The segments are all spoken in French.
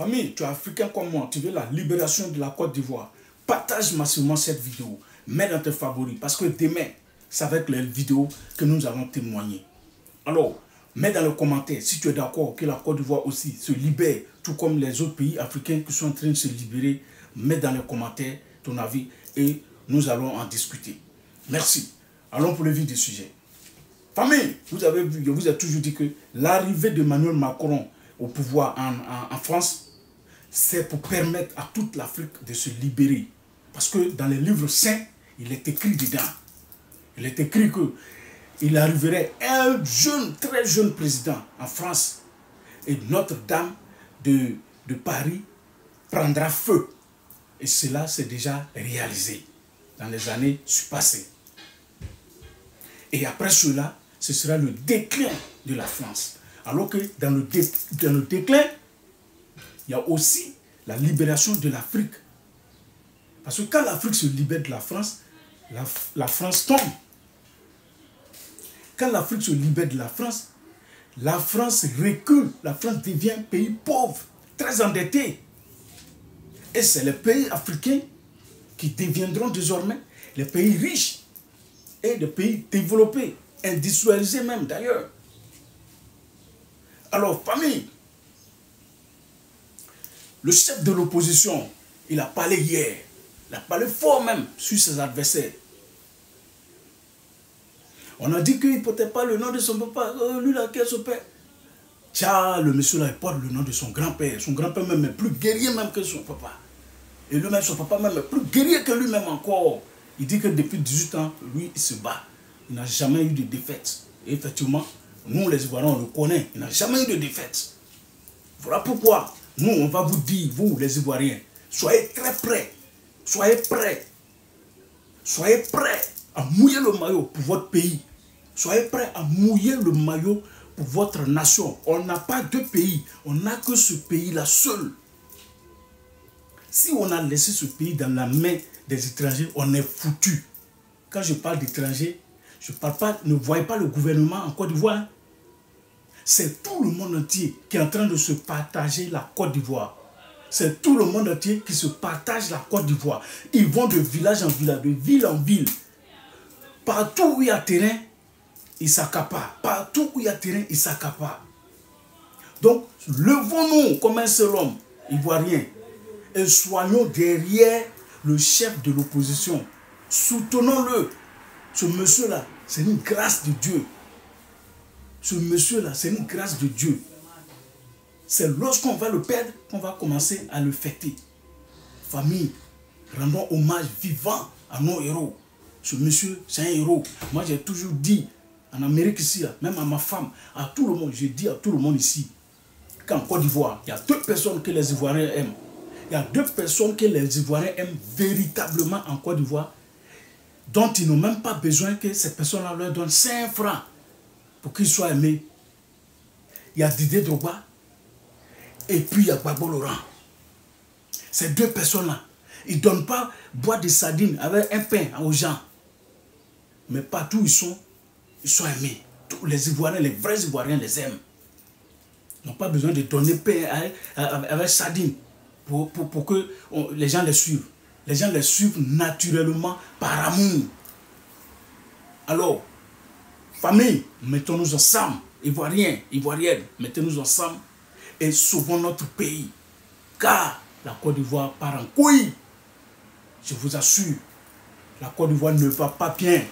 Famille, tu es africain comme moi, tu veux la libération de la Côte d'Ivoire. Partage massivement cette vidéo. Mets dans tes favoris parce que demain, ça va être les vidéos que nous allons témoigner. Alors, mets dans les commentaires si tu es d'accord que la Côte d'Ivoire aussi se libère, tout comme les autres pays africains qui sont en train de se libérer. Mets dans les commentaires ton avis et nous allons en discuter. Merci. Allons pour le vif du sujet. Famille, vous avez vu, je vous ai toujours dit que l'arrivée d'Emmanuel Macron au pouvoir en France, c'est pour permettre à toute l'Afrique de se libérer. Parce que dans les livres saints, il est écrit dedans. Il est écrit qu'il arriverait un jeune, très jeune président en France. Et Notre-Dame de Paris prendra feu. Et cela s'est déjà réalisé dans les années passées. Et après cela, ce sera le déclin de la France. Alors que dans le déclin, il y a aussi la libération de l'Afrique. Parce que quand l'Afrique se libère de la France, la France tombe. Quand l'Afrique se libère de la France recule. La France devient un pays pauvre, très endetté. Et c'est les pays africains qui deviendront désormais les pays riches et les pays développés, industrialisés même d'ailleurs. Alors, famille, le chef de l'opposition, il a parlé hier, il a parlé fort même sur ses adversaires. On a dit qu'il ne portait pas le nom de son papa, lui là, quel est son père? Tiens, le monsieur là, il porte le nom de son grand-père. Son grand-père même est plus guerrier même que son papa. Et lui-même, son papa même est plus guerrier que lui-même encore. Il dit que depuis 18 ans, lui, il se bat. Il n'a jamais eu de défaite. Et effectivement, nous les Ivoiriens, on le connaît. Il n'a jamais eu de défaite. Voilà pourquoi, nous, on va vous dire, vous les Ivoiriens, soyez très prêts. Soyez prêts. Soyez prêts à mouiller le maillot pour votre pays. Soyez prêts à mouiller le maillot pour votre nation. On n'a pas deux pays. On n'a que ce pays-là seul. Si on a laissé ce pays dans la main des étrangers, on est foutu. Quand je parle d'étrangers, je parle pas, ne voyez pas le gouvernement en Côte d'Ivoire. Hein. C'est tout le monde entier qui est en train de se partager la Côte d'Ivoire. C'est tout le monde entier qui se partage la Côte d'Ivoire. Ils vont de village en village, de ville en ville. Partout où il y a terrain, ils s'accaparent. Partout où il y a terrain, ils s'accaparent. Donc, levons-nous comme un seul homme ivoirien et soyons derrière le chef de l'opposition. Soutenons-le. Ce monsieur-là, c'est une grâce de Dieu. Ce monsieur-là, c'est une grâce de Dieu. C'est lorsqu'on va le perdre qu'on va commencer à le fêter. Famille, rendons hommage vivant à nos héros. Ce monsieur, c'est un héros. Moi, j'ai toujours dit, en Amérique ici, même à ma femme, à tout le monde, j'ai dit à tout le monde ici, qu'en Côte d'Ivoire, il y a deux personnes que les Ivoiriens aiment. Il y a deux personnes que les Ivoiriens aiment véritablement en Côte d'Ivoire, dont ils n'ont même pas besoin que ces personnes-là leur donnent 5 francs pour qu'ils soient aimés. Il y a Didier Drogba et puis il y a Gbagbo Laurent. Ces deux personnes-là, ils ne donnent pas boire des sardines avec un pain aux gens. Mais partout ils sont aimés. Tous les Ivoiriens, les vrais Ivoiriens les aiment. Ils n'ont pas besoin de donner pain avec sardines pour que les gens les suivent. Les gens les suivent naturellement par amour. Alors, famille, mettons-nous ensemble, Ivoiriens, Ivoiriennes, mettons-nous ensemble et sauvons notre pays. Car la Côte d'Ivoire part en couille. Je vous assure, la Côte d'Ivoire ne va pas bien.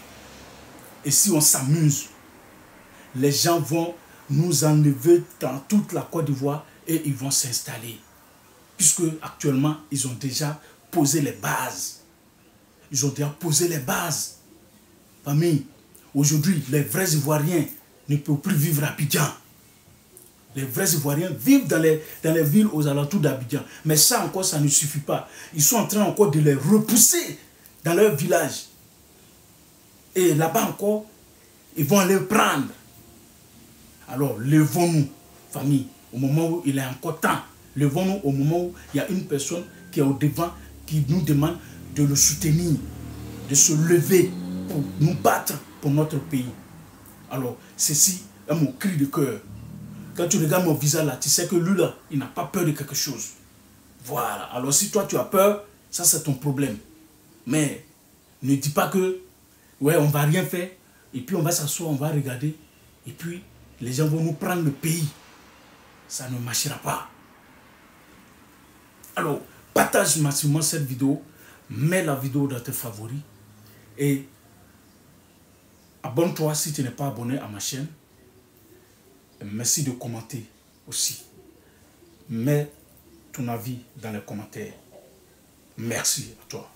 Et si on s'amuse, les gens vont nous enlever dans toute la Côte d'Ivoire et ils vont s'installer. Puisque actuellement, ils ont déjà posé les bases. Ils ont déjà posé les bases. Famille, aujourd'hui, les vrais Ivoiriens ne peuvent plus vivre à Abidjan. Les vrais Ivoiriens vivent dans les villes aux alentours d'Abidjan. Mais ça encore, ça ne suffit pas. Ils sont en train encore de les repousser dans leur village. Et là-bas encore, ils vont les prendre. Alors, levons-nous, famille, au moment où il est encore temps. Levons-nous au moment où il y a une personne qui est au devant, qui nous demande de le soutenir, de se lever pour nous battre pour notre pays. Alors, ceci est mon cri de cœur. Quand tu regardes mon visage là, tu sais que lui là, il n'a pas peur de quelque chose. Voilà. Alors si toi tu as peur, ça c'est ton problème. Mais ne dis pas que, ouais, on va rien faire. Et puis on va s'asseoir, on va regarder. Et puis les gens vont nous prendre le pays. Ça ne marchera pas. Alors, partage massivement cette vidéo. Mets la vidéo dans tes favoris. Et abonne-toi si tu n'es pas abonné à ma chaîne. Merci de commenter aussi. Mets ton avis dans les commentaires. Merci à toi.